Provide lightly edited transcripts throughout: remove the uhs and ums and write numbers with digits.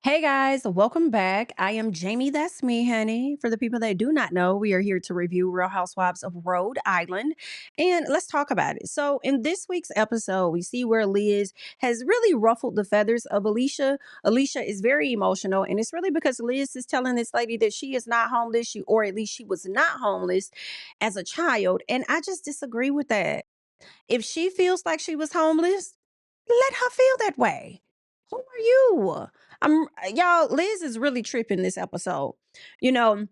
Hey guys, welcome back. I am Jamie. That's me, honey. For the people that do not know, we are here to review Real Housewives of Rhode Island. And let's talk about it. So, in this week's episode, we see where Liz has really ruffled the feathers of Alicia. Alicia is very emotional, and it's really because Liz is telling this lady that she is not homeless, or at least she was not homeless as a child. And I just disagree with that. If she feels like she was homeless, let her feel that way. Who are you? Y'all, Liz is really tripping this episode. You know,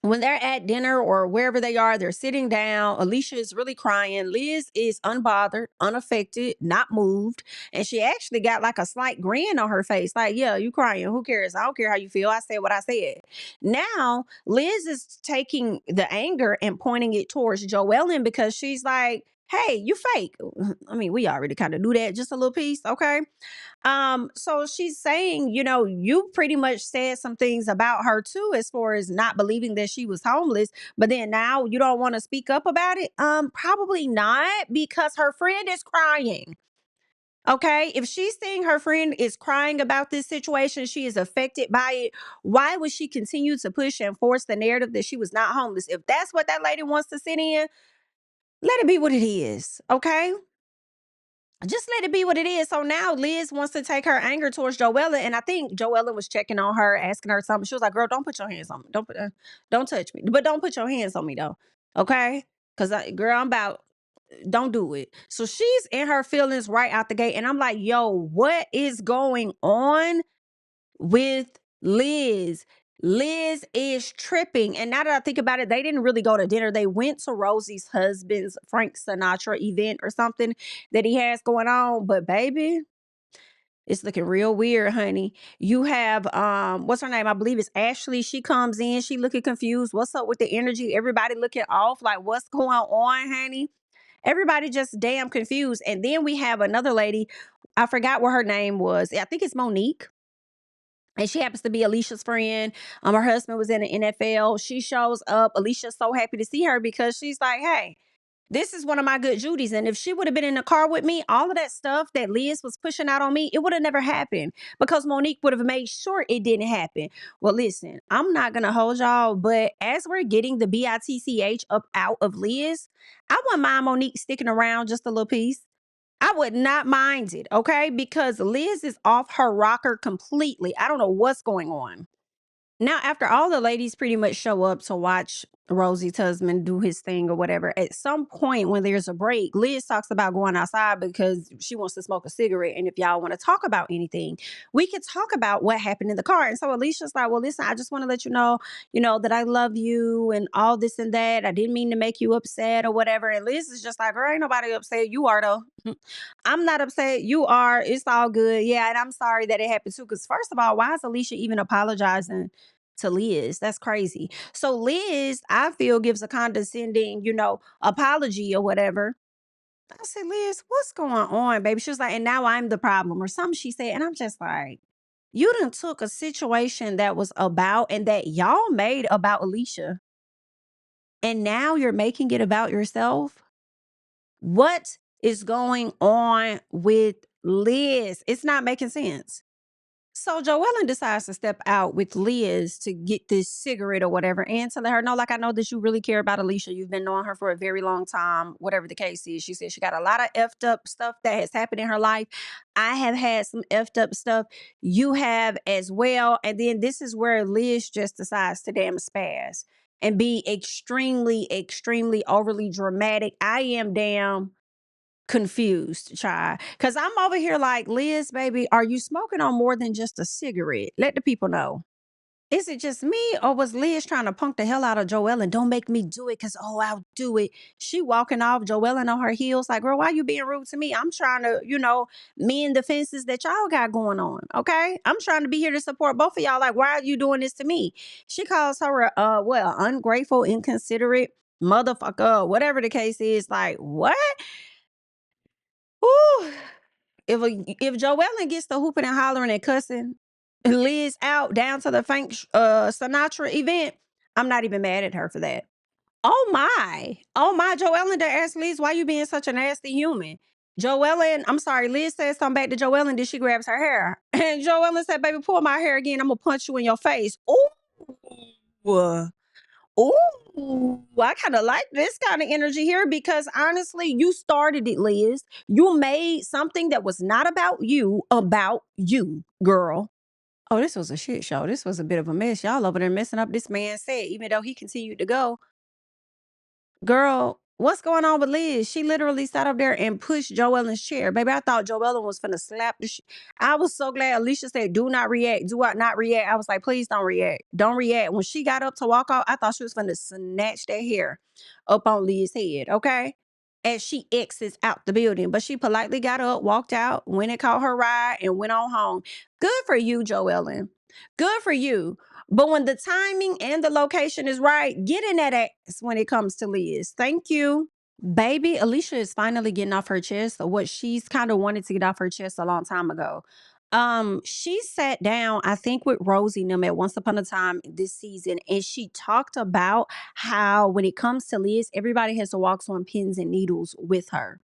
when they're at dinner or wherever they are, they're sitting down. Alicia is really crying. Liz is unbothered, unaffected, not moved. And she actually got like a slight grin on her face. Like, yeah, you crying. Who cares? I don't care how you feel. I said what I said. Now, Liz is taking the anger and pointing it towards Joellen because she's like, hey, you fake. I mean, we already kind of knew that, just a little piece, okay? So she's saying, you pretty much said some things about her too, as far as not believing that she was homeless, but then now you don't want to speak up about it. Probably not, because her friend is crying. Okay, if she's saying her friend is crying about this situation, she is affected by it. Why would she continue to push and force the narrative that she was not homeless? If that's what that lady wants to sit in, let it be what it is. Okay, just let it be what it is. So now Liz wants to take her anger towards Joella, and I think Joella was checking on her, asking her something. She was like, "Girl, don't put your hands on me. Don't touch me. But don't put your hands on me though, okay? Because girl, I'm about don't do it." So she's in her feelings right out the gate, and I'm like, "Yo, what is going on with Liz?" Liz is tripping. And now that I think about it, they didn't really go to dinner. They went to Rosie's husband's Frank Sinatra event or something that he has going on. But baby, it's looking real weird, honey. You have what's her name? I believe it's Ashley. She comes in, she looking confused. What's up with the energy? Everybody looking off, like what's going on, honey? Everybody just damn confused. And then we have another lady. I forgot what her name was. I think it's Monique, and she happens to be Alicia's friend. Her husband was in the NFL. She shows up. Alicia's so happy to see her because she's like, hey, this is one of my good Judys. And if she would have been in the car with me, all of that stuff that Liz was pushing out on me, it would have never happened because Monique would have made sure it didn't happen. Well, listen, I'm not going to hold y'all, but as we're getting the BITCH up out of Liz, I wouldn't mind Monique sticking around just a little piece. I would not mind it, okay? Because Liz is off her rocker completely. I don't know what's going on. Now, after all the ladies pretty much show up to watch Rosie's husband do his thing or whatever, at some point when there's a break, Liz talks about going outside because she wants to smoke a cigarette. And if y'all want to talk about anything, we could talk about what happened in the car. And so Alicia's like, well, listen, I just want to let you know, that I love you and all this and that. I didn't mean to make you upset or whatever. And Liz is just like, girl, ain't nobody upset. You are though. I'm not upset. You are. It's all good. Yeah. And I'm sorry that it happened too. Because first of all, why is Alicia even apologizing to Liz? That's crazy. So Liz, I feel, gives a condescending, apology or whatever. I said, Liz, what's going on, baby? She was like, and now I'm the problem or something she said. And I'm just like, you done took a situation that was about and that y'all made about Alicia. And now you're making it about yourself. What is going on with Liz? It's not making sense. So Joellen decides to step out with Liz to get this cigarette or whatever and to let her know, like, I know that you really care about Alicia. You've been knowing her for a very long time, whatever the case is. She said she got a lot of effed up stuff that has happened in her life. I have had some effed up stuff. You have as well. And then this is where Liz just decides to damn spaz and be extremely, extremely overly dramatic. I am damn confused, child. Cause I'm over here like, Liz, baby, are you smoking on more than just a cigarette? Let the people know. Is it just me, or was Liz trying to punk the hell out of Joelle and don't make me do it? Cause I'll do it. She walking off, Joelle on her heels, like, girl, why you being rude to me? I'm trying to, mend the fences that y'all got going on. Okay. I'm trying to be here to support both of y'all. Like, why are you doing this to me? She calls her ungrateful, inconsiderate motherfucker, whatever the case is. Like, what? Ooh. If Joellen gets the hooping and hollering and cussing Liz out down to the Frank Sinatra event, I'm not even mad at her for that. Oh my. Oh my, Joellen asked Liz, why you being such a nasty human? Joellen, I'm sorry, Liz said something back to Joellen, then she grabs her hair. And Joellen said, baby, pull my hair again. I'm gonna punch you in your face. Ooh. Ooh, I kind of like this kind of energy here because honestly, you started it, Liz. You made something that was not about you, girl. Oh, this was a shit show. This was a bit of a mess. Y'all over there messing up this man's set, even though he continued to go. Girl, what's going on with Liz? She literally sat up there and pushed Joellen's chair. Baby, I thought Joellen was finna slap the shit. I was so glad Alicia said, do not react. Do not react. I was like, please don't react. Don't react. When she got up to walk off, I thought she was finna snatch that hair up on Liz's head, okay? As she exits out the building. But she politely got up, walked out, went and caught her ride, and went on home. Good for you, Joellen. Good for you. But when the timing and the location is right, get in that ass when it comes to Liz. Thank you. Baby, Alicia is finally getting off her chest what she's kind of wanted to get off her chest a long time ago. She sat down, I think, with Rosie and them at once upon a time this season, and she talked about how when it comes to Liz, everybody has to walk on pins and needles with her.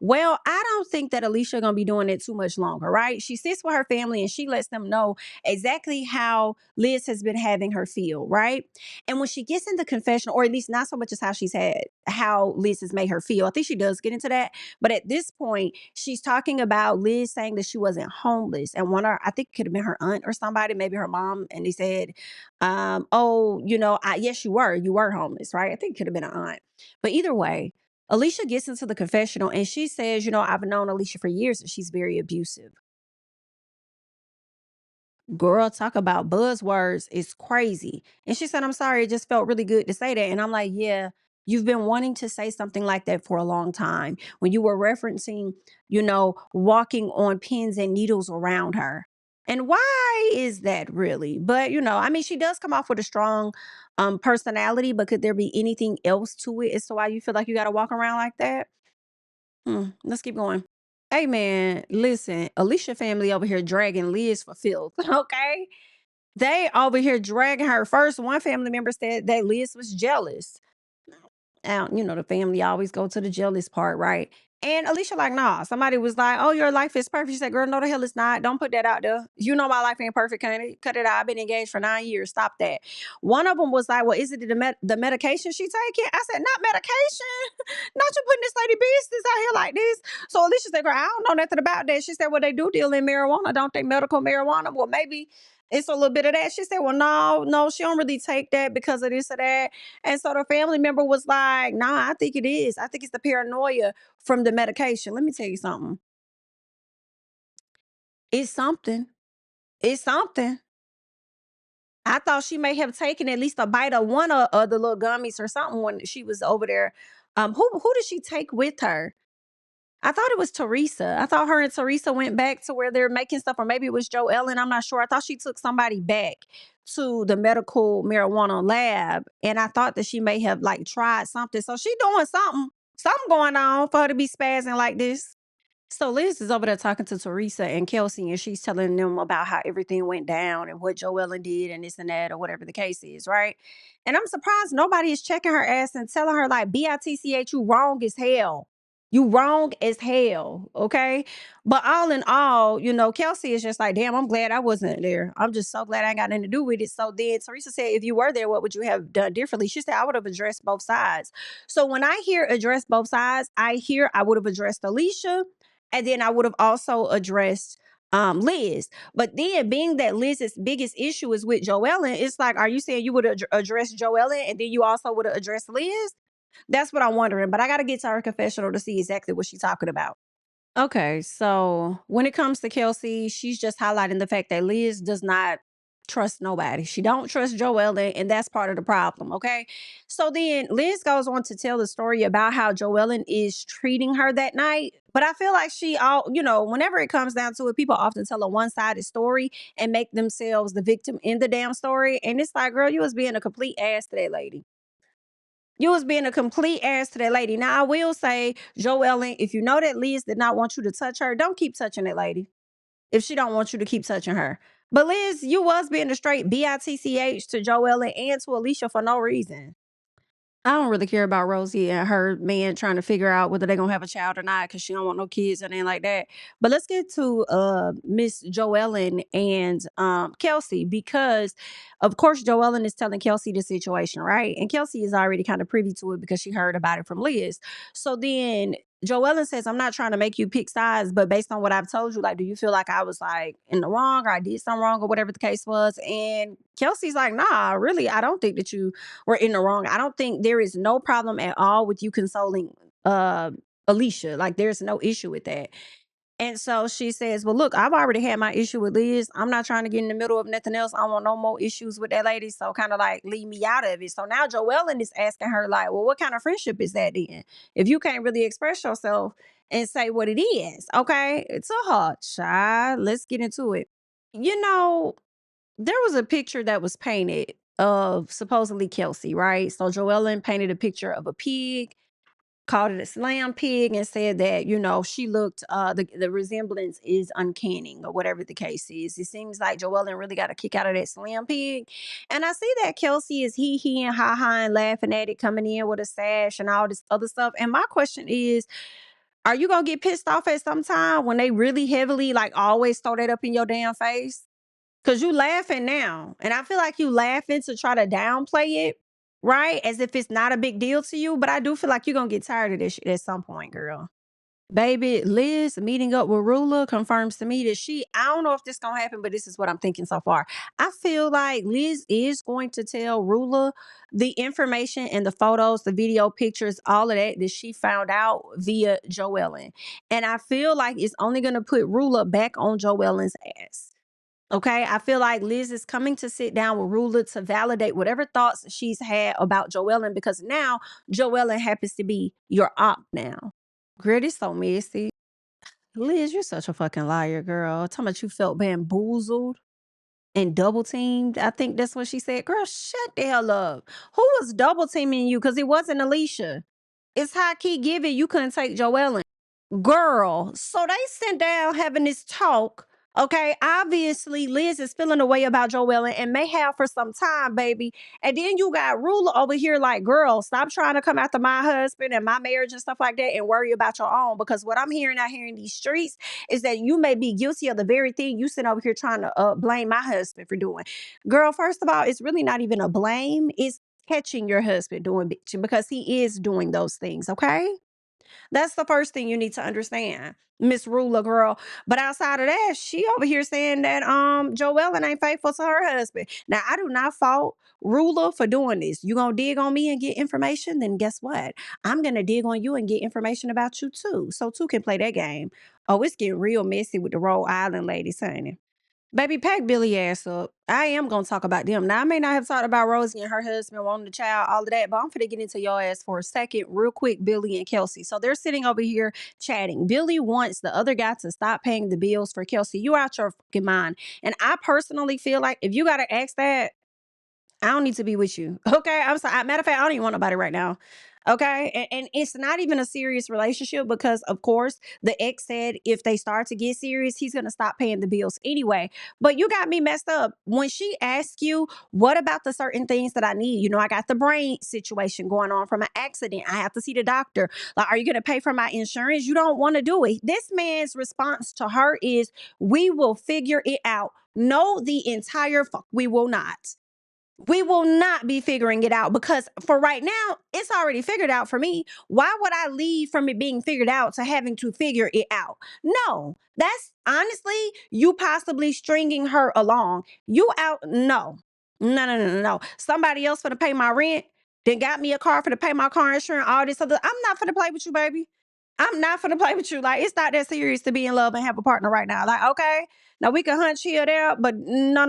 Well, I don't think that Alicia gonna be doing it too much longer, right? She sits with her family and she lets them know exactly how Liz has been having her feel, right? And when she gets in the confession, or at least not so much as how Liz has made her feel. I think she does get into that. But at this point, she's talking about Liz saying that she wasn't homeless. And I think it could have been her aunt or somebody, maybe her mom. And they said, oh, yes, you were homeless, right? I think it could have been an aunt. But either way, Alicia gets into the confessional and she says, I've known Alicia for years and she's very abusive. Girl, talk about buzzwords. It's crazy. And she said, I'm sorry, it just felt really good to say that. And I'm like, yeah, you've been wanting to say something like that for a long time. When you were referencing, walking on pins and needles around her. And why is that really? But, I mean, she does come off with a strong personality, but could there be anything else to it as to why you feel like you got to walk around like that? Let's keep going. Hey man, listen, Alicia family over here dragging Liz for filth. Okay. They over here dragging her. First, one family member said that Liz was jealous. Now, the family always go to the jealous part, right? And Alicia like, nah. Somebody was like, oh, your life is perfect. She said, girl, no, the hell it's not. Don't put that out there. You know my life ain't perfect, honey. Cut it out. I've been engaged for 9 years. Stop that. One of them was like, well, is it the medication she taking? I said, not medication. Not you putting this lady business out here like this. So Alicia said, girl, I don't know nothing about that. She said, well, they do deal in marijuana, don't they? Medical marijuana. Well, maybe it's a little bit of that. She said, well, no, she don't really take that because of this or that. And so the family member was like, nah, I think it is. I think it's the paranoia from the medication. Let me tell you something. It's something. It's something. I thought she may have taken at least a bite of one of the little gummies or something when she was over there. Who did she take with her? I thought it was Teresa. I thought her and Teresa went back to where they're making stuff, or maybe it was Joe Ellen. I'm not sure. I thought she took somebody back to the medical marijuana lab, and I thought that she may have like tried something. So she doing something going on for her to be spazzing like this. So Liz is over there talking to Teresa and Kelsey, and she's telling them about how everything went down and what Joellen did and this and that, or whatever the case is, right? And I'm surprised nobody is checking her ass and telling her, like, BITCH, you wrong as hell. You wrong as hell, okay? But all in all, Kelsey is just like, damn, I'm glad I wasn't there. I'm just so glad I ain't got nothing to do with it. So then Teresa said, if you were there, what would you have done differently? She said, I would have addressed both sides. So when I hear address both sides, I would have addressed Alicia, and then I would have also addressed Liz. But then being that Liz's biggest issue is with Joellen, it's like, are you saying you would address Joellen and then you also would have addressed Liz? That's what I'm wondering. But I got to get to her confessional to see exactly what she's talking about. Okay, so when it comes to Kelsey, she's just highlighting the fact that Liz does not trust nobody. She don't trust Joellen, and that's part of the problem, okay? So then Liz goes on to tell the story about how Joellen is treating her that night. But I feel like whenever it comes down to it, people often tell a one-sided story and make themselves the victim in the damn story. And it's like, girl, you was being a complete ass to that lady. You was being a complete ass to that lady. Now, I will say, Joellen, if you know that Liz did not want you to touch her, don't keep touching that lady if she don't want you to keep touching her. But Liz, you was being a straight BITCH to Joellen and to Alicia for no reason. I don't really care about Rosie and her man trying to figure out whether they're gonna have a child or not because she don't want no kids or anything like that. But let's get to Miss Joellen and Kelsey, because of course Joellen is telling Kelsey the situation, right? And Kelsey is already kind of privy to it because she heard about it from Liz. So then Joellen says, I'm not trying to make you pick sides, but based on what I've told you, like, do you feel like I was like in the wrong or I did something wrong or whatever the case was? And Kelsey's like, nah, really, I don't think that you were in the wrong. I don't think there is no problem at all with you consoling uh Alicia. Like there's no issue with that. And so she says, well, look, I've already had my issue with Liz. I'm not trying to get in the middle of nothing else. I don't want no more issues with that lady. So kind of like leave me out of it. So now Joellen is asking her, like, well, what kind of friendship is that then? If you can't really express yourself and say what it is, okay? It's a hard child. Let's get into it. You know, there was a picture that was painted of supposedly Kelsey, right? So Joellen painted a picture of a pig, called it a slam pig, and said that, she looked, the resemblance is uncanny or whatever the case is. It seems like Joellen really got a kick out of that slam pig. And I see that Kelsey is he and ha and laughing at it, coming in with a sash and all this other stuff. And my question is, are you gonna get pissed off at some time when they really heavily like always throw that up in your damn face? Cause you laughing now. And I feel like you laughing to try to downplay it, right? As if it's not a big deal to you. But I do feel like you're gonna get tired of this shit at some point, girl. Baby, Liz meeting up with Rulla confirms to me that I don't know if this gonna happen, but this is what I'm thinking so far. I feel like Liz is going to tell Rulla the information and the photos, the video pictures, all of that she found out via Joellen. And I feel like it's only gonna put Rulla back on Joellen's ass. Okay, I feel like Liz is coming to sit down with Rulla to validate whatever thoughts she's had about Joellen, because now Joellen happens to be your op now. Girl, this so messy. Liz, you're such a fucking liar, girl. Talking about you felt bamboozled and double teamed. I think that's what she said. Girl, shut the hell up. Who was double teaming you? Because it wasn't Alicia. It's high key giving you couldn't take Joellen. Girl, so they sit down having this talk. Okay, obviously Liz is feeling a way about Joellen and may have for some time, baby. And then you got Rulla over here like, girl, stop trying to come after my husband and my marriage and stuff like that and worry about your own. Because what I'm hearing out here in these streets is that you may be guilty of the very thing you sit over here trying to blame my husband for doing. Girl, first of all, it's really not even a blame. It's catching your husband doing bitching because he is doing those things, okay? That's the first thing you need to understand, Miss Rulla, girl. But outside of that, she over here saying that Joellen ain't faithful to her husband. Now, I do not fault Rulla for doing this. You gonna dig on me and get information? Then guess what? I'm gonna dig on you and get information about you too. So two can play that game. Oh, it's getting real messy with the Rhode Island ladies, honey. Baby, pack Billy ass up. I am gonna talk about them. Now, I may not have talked about Rosie and her husband wanting a child, all of that, but I'm gonna get into your ass for a second, real quick. Billy and Kelsey. So they're sitting over here chatting. Billy wants the other guy to stop paying the bills for Kelsey. You out your fucking mind. And I personally feel like if you gotta ask that, I don't need to be with you. Okay. I'm sorry. Matter of fact, I don't even want nobody right now. Okay. And it's not even a serious relationship because, of course, the ex said if they start to get serious, he's going to stop paying the bills anyway. But you got me messed up. When she asked you, what about the certain things that I need? I got the brain situation going on from an accident. I have to see the doctor. Like, are you going to pay for my insurance? You don't want to do it. This man's response to her is, we will figure it out. No, the entire fuck, we will not. We will not be figuring it out because for right now, it's already figured out for me. Why would I leave from it being figured out to having to figure it out? No, that's honestly you possibly stringing her along. You out? No, no. Somebody else for to pay my rent, then got me a car for to pay my car insurance, all this other. I'm not for to play with you, baby. I'm not for to play with you. Like, it's not that serious to be in love and have a partner right now. Like, okay, now we can hunt here there, but no.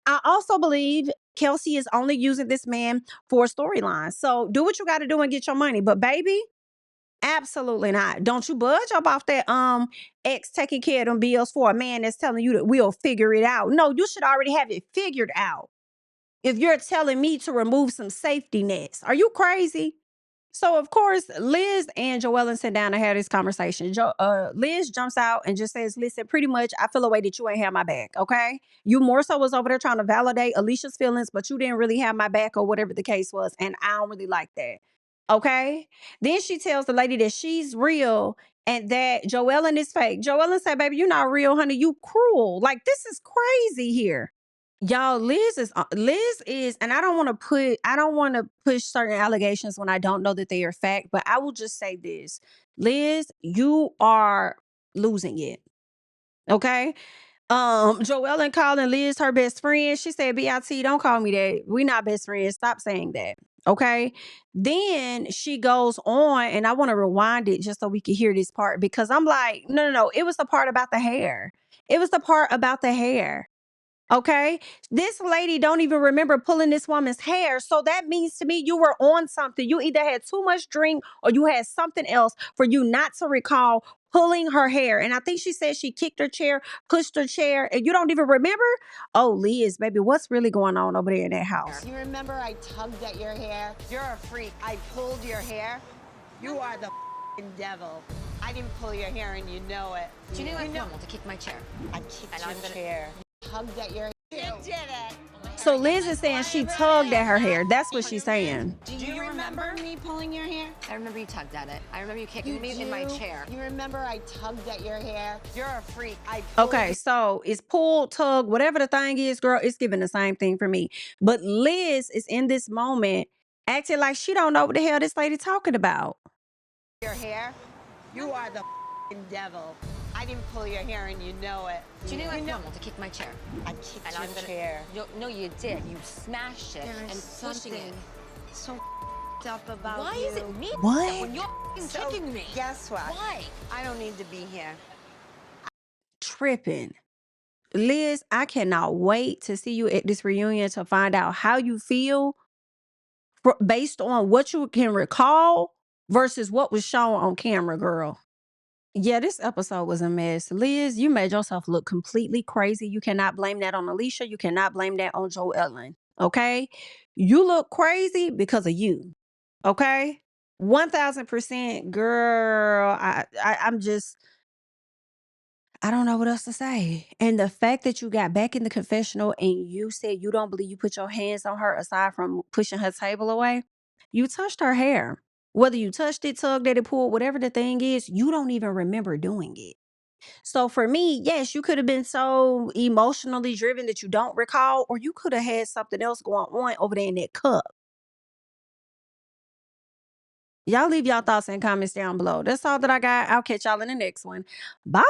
I also believe Kelsey is only using this man for a storyline. So do what you got to do and get your money. But baby, absolutely not. Don't you budge up off that ex taking care of them bills for a man that's telling you that we'll figure it out. No, you should already have it figured out. If you're telling me to remove some safety nets, are you crazy? So of course, Liz and Joellen sit down and have this conversation. Liz jumps out and just says, "Listen, pretty much, I feel a way that you ain't have my back. Okay, you more so was over there trying to validate Alicia's feelings, but you didn't really have my back or whatever the case was, and I don't really like that." Okay. Then she tells the lady that she's real and that Joellen is fake. Joellen said, "Baby, you're not real, honey. You cruel. Like this is crazy here." Y'all, Liz is, and I don't want to push certain allegations when I don't know that they are fact, but I will just say this. Liz, you are losing it. Okay? Joellen calling Liz her best friend. She said, "BIT, don't call me that. We not best friends. Stop saying that." Okay. Then she goes on, and I want to rewind it just so we can hear this part because I'm like, no. It was the part about the hair. It was the part about the hair. Okay. This lady don't even remember pulling this woman's hair. So that means to me you were on something. You either had too much drink or you had something else for you not to recall pulling her hair. And I think she said she kicked her chair, pushed her chair, and you don't even remember? Oh, Liz, baby, what's really going on over there in that house? You remember I tugged at your hair? You're a freak. I pulled your hair. You are the devil. I didn't pull your hair and you know it. Do you know I'm normal to kick my chair? I kicked your chair. Tugged at your hair. You did it. So Liz is saying she tugged at her hair. That's what she's saying. Do you remember me pulling your hair? I remember you tugged at it. I remember you kicking me in my chair. You remember I tugged at your hair? You're a freak. Okay, so it's pull, tug, whatever the thing is, girl, it's giving the same thing for me. But Liz is in this moment acting like she don't know what the hell this lady talking about. Your hair? You are the devil. I didn't pull your hair and you know it. Do you know I'm normal to kick my chair? I kicked your chair. No, you did. You smashed it and pushing it. So up about Why you. is it me What? when you're kicking me? Guess what? Why? I don't need to be here. Tripping. Liz, I cannot wait to see you at this reunion to find out how you feel based on what you can recall versus what was shown on camera, girl. Yeah, this episode was a mess. Liz, you made yourself look completely crazy. You cannot blame that on Alicia. You cannot blame that on Joellen. Okay? You look crazy because of you. Okay? 1000%, girl. I'm just, I don't know what else to say. And the fact that you got back in the confessional and you said you don't believe you put your hands on her aside from pushing her table away, you touched her hair. Whether you touched it, tugged at it, pulled, whatever the thing is, you don't even remember doing it. So for me, yes, you could have been so emotionally driven that you don't recall, or you could have had something else going on over there in that cup. Y'all leave y'all thoughts and comments down below. That's all that I got. I'll catch y'all in the next one. Bye.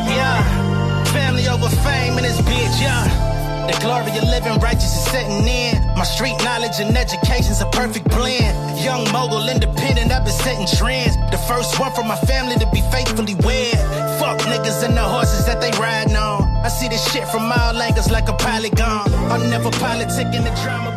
Yeah, family over fame in this bitch, yeah. The glory of living righteous is setting in. My street knowledge and education's a perfect blend. Young mogul, independent, I've been setting trends. The first one from my family to be faithfully wed. Fuck niggas and the horses that they riding on. I see this shit from all angles like a polygon. I'm never politicking the drama.